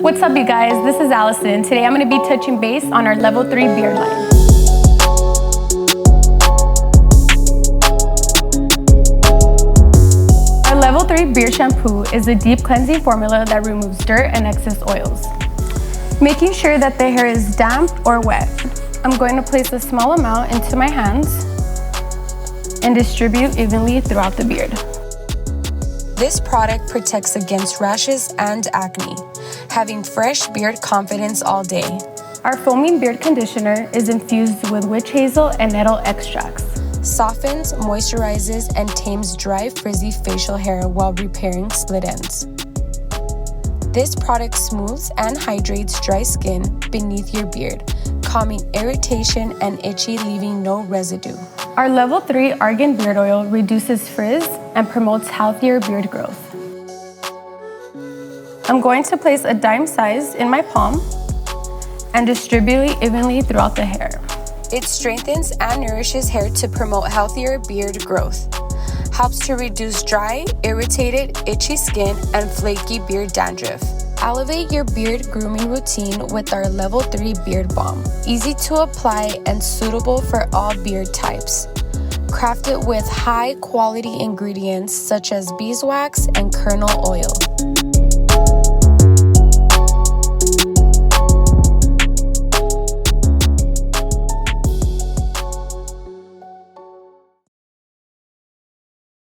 What's up, you guys? This is Allison. Today I'm going to be touching base on our Level 3 Beard Line. Our Level 3 Beard Shampoo is a deep cleansing formula that removes dirt and excess oils, making sure that the hair is damp or wet. I'm going to place a small amount into my hands and distribute evenly throughout the beard. This product protects against rashes and acne, having fresh beard confidence all day. Our foaming beard conditioner is infused with witch hazel and nettle extracts. Softens, moisturizes, and tames dry, frizzy facial hair while repairing split ends. This product smooths and hydrates dry skin beneath your beard, calming irritation and itchy, leaving no residue. Our Level 3 Argan Beard Oil reduces frizz and promotes healthier beard growth. I'm going to place a dime size in my palm and distribute it evenly throughout the hair. It strengthens and nourishes hair to promote healthier beard growth. Helps to reduce dry, irritated, itchy skin and flaky beard dandruff. Elevate your beard grooming routine with our Level 3 Beard Balm. Easy to apply and suitable for all beard types. Crafted with high-quality ingredients such as beeswax and kernel oil.